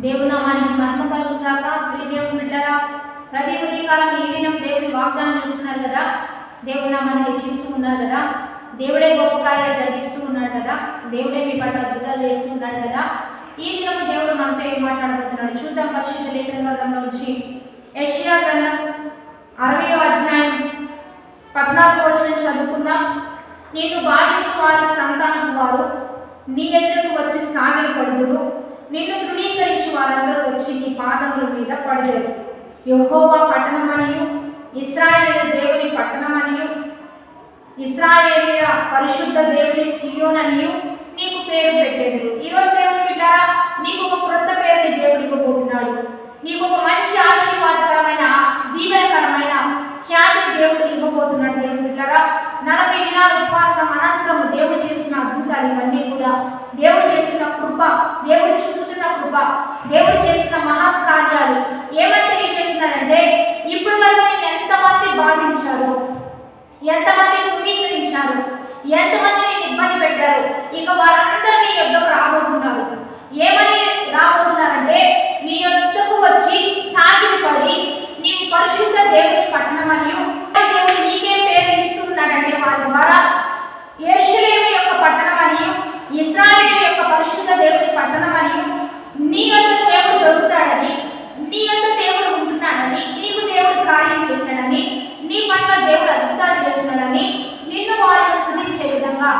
దేవుని నామానికి మహిమ కలుగుగాక. దేవుని బిడ్డరా, ప్రతి ఉదయకాలం ఈ దినం దేవుని వాగ్దానం చూస్తున్నారు కదా, దేవుని నామాన్ని హెచ్చిస్తూ ఉన్నారు కదా, దేవుడే గొప్ప కార్యాలు జరిగిస్తూ ఉన్నాడు కదా, దేవుడే మీ పట్ల అద్భుతాలు చేస్తూ ఉన్నాడు కదా. ఈ దినము దేవుడు మనతో ఏం మాట్లాడబోతున్నాడు చూద్దాం. పరిశుద్ధ లేఖన గ్రంథంలో నుంచి యెషయా గ్రంథం 60వ అధ్యాయం 14వ వచనం చదువుకుందాం. నిన్ను బాధించు వారి సంతానం వారు నీ ఎదురుకు వచ్చి సాగిలపడుదురు, నిన్ను తృణీకరించి వారందరూ వచ్చి నీ పాదముల మీద పడలేరు. యెహోవా పట్టణమనియు ఇశ్రాయేలు దేవుని పట్టణమనియు ఇశ్రాయేలీయ పరిశుద్ధ దేవుని సియోననియు నీకు పేరు పెట్టేది. ఈరోజు దేవుని బిడ్డారా, నీకు ఒక క్రొత్త పేరుని దేవుడు ఇవ్వబోతున్నాడు. నీకు ఒక మంచి ఆశీర్వాదకరమైన దీవెనకరమైన ఖ్యాతిని దేవుడు ఇవ్వబోతున్నాడు. దేవుని బిడ్డారా, 40 దినాల ఉపవాసం అనంతరము దేవుడు చేసిన అద్భుతాలు ఇవన్నీ కూడా, దేవుడు చేసిన కృప, దేవుడు చూపుతున్న కృప, దేవుడు చేసిన మహాకార్యాలు ఏమని తెలియజేస్తున్నారంటే, ఇప్పుడు వరకు నేను ఎంతమంది బాధించారు, ఎంతమంది తృణీకరించారు, ఎంతమంది నేను ఇబ్బంది పెట్టారు, ఇక వారందరూ నీ యొద్దకు రాబోతున్నారు. ఏమని రాబోతున్నారంటే, నీ యొద్దకు వచ్చి సాగిలపడి నీవు పరిశుద్ధ దేవుని పట్టణం మరియు దేవుడు నీకేం పేరు ఇస్తున్నాడంటే, వారి ద్వారా యెరూషలేము యొక్క పట్టణం మరియు ఇశ్రాయేలు యొక్క పరిశుద్ధ దేవుని పట్టణం మరియు నీ యొక్క దేవుడు దొరుకుతాడని, నీ యొక్క దేవుడు ఉంటున్నాడని, నీకు దేవుడు కార్యం చేశాడని, నీ పట్ల దేవుడు అద్భుతాలు చేస్తున్నాడని నిన్ను వారికి స్తుతించే విధంగా,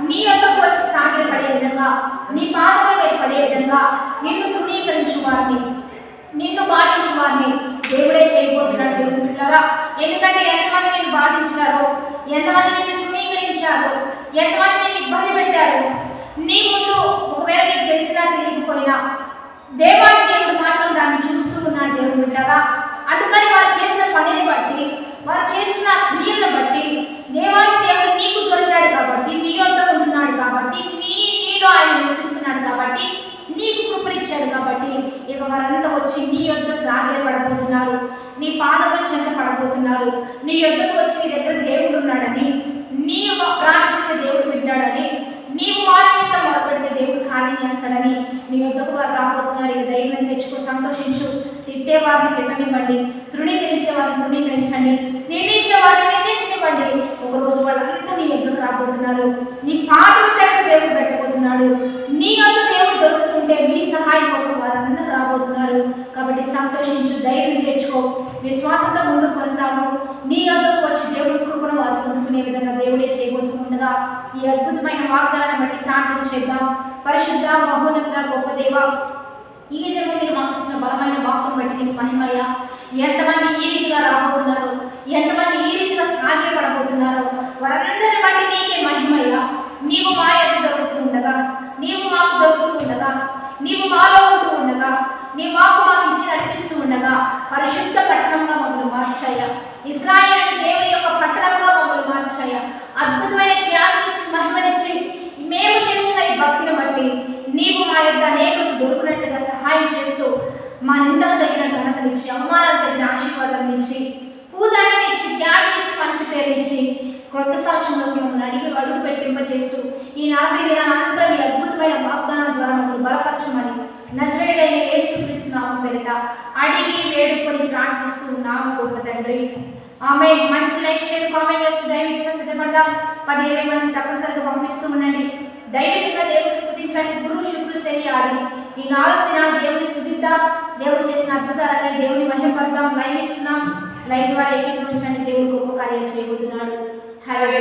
నీ యొక్కకు వచ్చి సాగిలపడే విధంగా, నీ పాదముల మీద పడే విధంగా, నిన్ను తృణీకరించు వారిని, నిన్ను బాధించు వారిని దేవుడే చేయబోతున్నాడు. దేవుని బిడ్డలారా, ఎందుకంటే ఎంతమంది నిన్ను బాధించారో, ఎంతమంది నిన్ను తృణీకరించారో, ఎంతమంది నిన్ను ఇబ్బంది పెట్టారు, నీ ముందు ఒకవేళ నీకు తెలిసినా తెలియకపోయినా దేవాది దేవుడు మాత్రం దాన్ని చూస్తూ ఉన్నాడు. దేవుని బిడ్డలారా, అందుకని వారు చేసిన పనిని బట్టి, వారు చేసిన క్రియలను బట్టి దేవాది దేవుడు నీకు దొరికాడు కాబట్టి, నీ యొద్ద ఉంటున్నాడు కాబట్టి, నీలో ఆయన నివసిస్తున్నాడు కాబట్టి, నీకు కృపనిచ్చాడు కాబట్టి, ఇక వారంతా వచ్చి నీ యొద్ద సాగిలపడబోతున్నారు, నీ పాదముల చెంత పడబోతున్నారు. నీ యొద్దకు వచ్చి నీ దగ్గర దేవుడు ఉన్నాడని, నీవు ప్రార్థిస్తే దేవుడు వింటాడని, నీవు వారి యొక్క మొరపెడితే దేవుడు కార్యం చేస్తాడని నీ యొద్దకు వారు రాబోతున్నారు. ఇక ధైర్యం తెచ్చుకో, సంతోషించు. తిట్టే వారిని తిట్టనివ్వండి, తృణీకరించే వారిని తృణీకరించండి, నిందించే వారిని నిందించనివ్వండి. ఒకరోజు వాళ్ళంతా నీ యొద్దకు రాబోతున్నారు. నీ పాదం దగ్గర దేవుడు పెట్టబోతున్నాడు. నీ యొద్ద దేవుడు దొరుకుతుంటే నీ సహాయం కొరకు వారందరూ రాబోతున్నారు. కాబట్టి సంతోషించు, ధైర్యం తెచ్చుకో, విశ్వాసంతో ముందుకు కొనసాగు. నీ యొద్దకు వచ్చి దేవుడి కృపను వారు పొందుకునే విధంగా దేవుడే చేయబోతుండగా ఈ అద్భుతమైన వాగ్దానాన్ని బట్టి ప్రార్థన చేద్దాం. పరిశుద్ధ మహోన్నత గొప్ప దేవ, ఈ దినం మీరు మాకు ఇచ్చిన బలమైన వాక్కును బట్టి నీకు మహిమయ్య. ఎంతమంది ఈ రీతిగా రాబోతున్నారు, ఎంతమంది ఈ రీతిగా సాగిలపడబోతున్నారో వారందరిని బట్టి నీకే మహిమయ్య. నీవు మా యొక్క దొరుకుతూ ఉండగా, నీవు మాకు దొరుకుతూ ఉండగా, నీవు మాలో ఉంటూ ఉండగా, నీ వాక్కు మాకు ఇచ్చి నడిపిస్తూ ఉండగా పరిశుద్ధ పట్టణంగా మమ్మల్ని మార్చాయ. ఇశ్రాయేలు దేవుని యొక్క పట్టణంగా మమ్మల్ని మార్చాయ. అద్భుతమైన ఖ్యాతినిచ్చి మహిమనిచ్చి మేము చేసిన ఈ భక్తిని బట్టి నీవు మా యొక్క అనేకులకు దొరుకునట్టుగా సహాయం చేస్తూ మా నిందకు తగిన ఘనతనిచ్చి, అవమానాలు తగిన ఆశీర్వాదాన్నిచ్చి, పూదాన్నిచ్చి, ఖ్యాతినిచ్చి, మంచి పేరునిచ్చి క్రొత్త సంవత్సరంలోకి మమ్మల్ని అడుగు పెట్టింపచేస్తూ ఈ 40 దినాల అనంతరం ఈ అద్భుతమైన వాగ్దానం ద్వారా మమ్మల్ని బలపరచమని నజరేయుడైన యేసుక్రీస్తు నామం పేరిట అడిగి వేడుకొని ప్రార్థిస్తున్నాము గొప్ప తండ్రి, ఆమేన్. మంచిది లైక్, షేర్, కామెంట్ చేస్తూ దైవికంగా సిద్ధపడదాం. 10-20 మందికి తప్పనిసరిగా పంపిస్తూ ఉండండి. దైవికంగా దేవుని స్తుతించండి. గురు, శుక్రు, శని, ఆది ఈ 4 దినాలు దేవుని స్తుతిద్దాం. దేవుడు చేసిన అద్భుతాలకై దేవుని మహిమపడదాం. లైవ్ ఇస్తున్నాం, లైవ్ ద్వారా ఏకీభవించండి. దేవుడు గొప్ప కార్యాలు చేయబోతున్నాడు. Have a